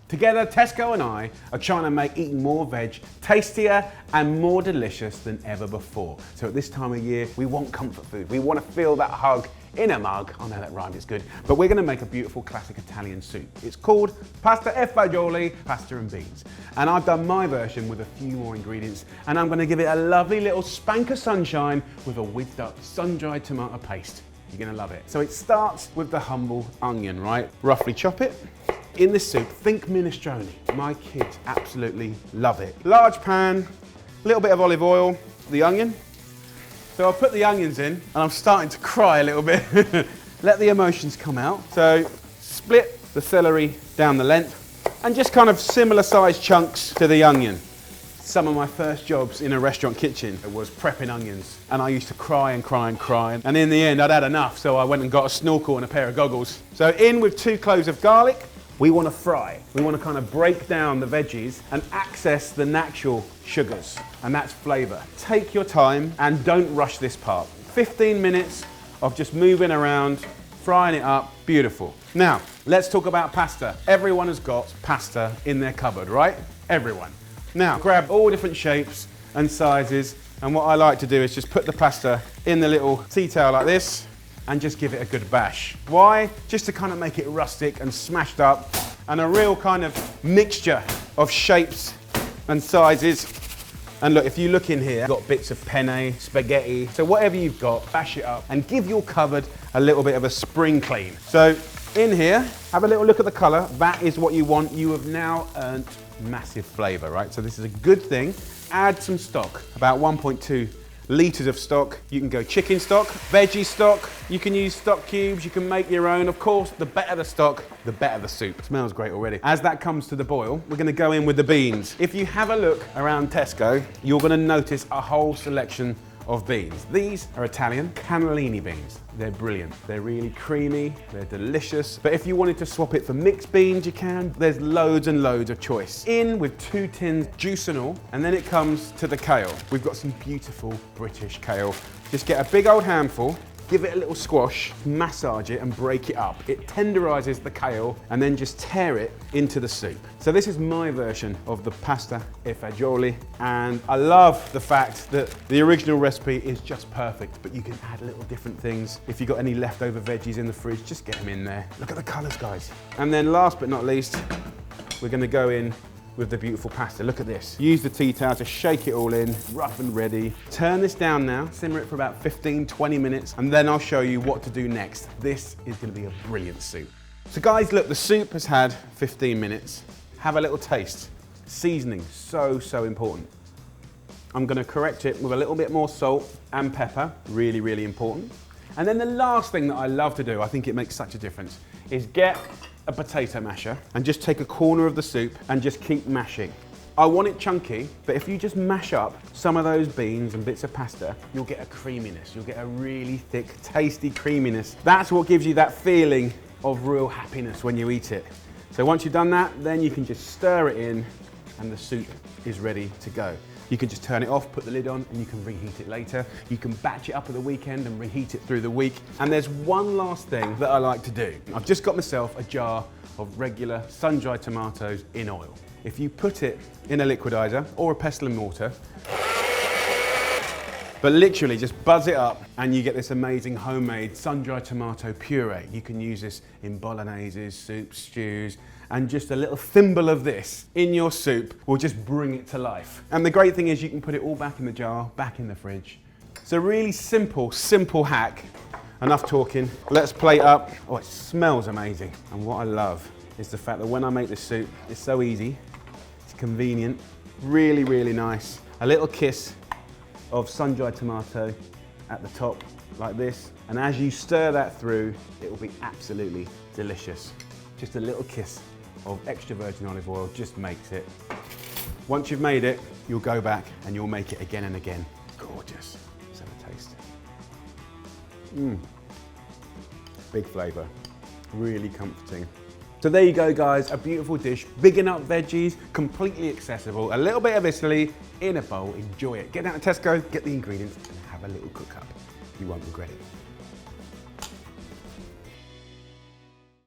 Together, Tesco and I are trying to make eating more veg tastier and more delicious than ever before. So at this time of year, we want comfort food. We want to feel that hug in a mug. I know that rhyme is good, but we're going to make a beautiful classic Italian soup. It's called pasta e fagioli, pasta and beans. And I've done my version with a few more ingredients, and I'm going to give it a lovely little spank of sunshine with a whipped up sun-dried tomato paste. You're going to love it. So it starts with the humble onion, right? Roughly chop it. In this soup, think minestrone. My kids absolutely love it. Large pan, a little bit of olive oil, the onion. So I'll put the onions in, and I'm starting to cry a little bit. Let the emotions come out. So split the celery down the length, and just kind of similar sized chunks to the onion. Some of my first jobs in a restaurant kitchen was prepping onions, and I used to cry and cry and cry, and in the end I'd had enough, so I went and got a snorkel and a pair of goggles. So in with 2 cloves of garlic. We want to fry. We want to kind of break down the veggies and access the natural sugars, and that's flavour. Take your time and don't rush this part. 15 minutes of just moving around, frying it up, beautiful. Now, let's talk about pasta. Everyone has got pasta in their cupboard, right? Everyone. Now, grab all different shapes and sizes, and what I like to do is just put the pasta in the little tea towel like this, and just give it a good bash. Why? Just to kind of make it rustic and smashed up, and a real kind of mixture of shapes and sizes. And look, if you look in here, you've got bits of penne, spaghetti, so whatever you've got, bash it up and give your cupboard a little bit of a spring clean. So in here, have a little look at the colour. That is what you want. You have now earned massive flavour, right? So this is a good thing. Add some stock, about 1.2 litres of stock. You can go chicken stock, veggie stock, you can use stock cubes, you can make your own. Of course, the better the stock, the better the soup. It smells great already. As that comes to the boil, we're gonna go in with the beans. If you have a look around Tesco, you're gonna notice a whole selection of beans. These are Italian Cannellini beans. They're brilliant. They're really creamy, they're delicious. But if you wanted to swap it for mixed beans, you can. There's loads and loads of choice. In with 2 tins, juice and all, and then it comes to the kale. We've got some beautiful British kale. Just get a big old handful, give it a little squash, massage it and break it up. It tenderizes the kale and then just tear it into the soup. So this is my version of the pasta e fagioli, and I love the fact that the original recipe is just perfect, but you can add little different things. If you've got any leftover veggies in the fridge, just get them in there. Look at the colours, guys. And then last but not least, we're gonna go in with the beautiful pasta. Look at this. Use the tea towel to shake it all in, rough and ready. Turn this down now, simmer it for about 15, 20 minutes, and then I'll show you what to do next. This is gonna be a brilliant soup. So guys, look, the soup has had 15 minutes. Have a little taste. Seasoning, so important. I'm gonna correct it with a little bit more salt and pepper, really, really important. And then the last thing that I love to do, I think it makes such a difference, is get a potato masher and just take a corner of the soup and just keep mashing. I want it chunky, but if you just mash up some of those beans and bits of pasta, you'll get a creaminess. You'll get a really thick, tasty creaminess. That's what gives you that feeling of real happiness when you eat it. So once you've done that, then you can just stir it in and the soup is ready to go. You can just turn it off, put the lid on, and you can reheat it later. You can batch it up at the weekend and reheat it through the week. And there's one last thing that I like to do. I've just got myself a jar of regular sun-dried tomatoes in oil. If you put it in a liquidizer or a pestle and mortar, but literally just buzz it up and you get this amazing homemade sun-dried tomato puree. You can use this in bologneses, soups, stews, and just a little thimble of this in your soup will just bring it to life. And the great thing is you can put it all back in the jar, back in the fridge. It's a really simple hack. Enough talking, let's plate up. Oh, it smells amazing. And what I love is the fact that when I make this soup, it's so easy, it's convenient, really, really nice. A little kiss of sun-dried tomato at the top, like this. And as you stir that through, it will be absolutely delicious. Just a little kiss of extra virgin olive oil just makes it. Once you've made it, you'll go back and you'll make it again and again. Gorgeous. Let's have a taste. Big flavour, really comforting. So there you go, guys, a beautiful dish, big enough veggies, completely accessible, a little bit of Italy in a bowl. Enjoy it. Get down to Tesco, get the ingredients and have a little cook up. You won't regret it.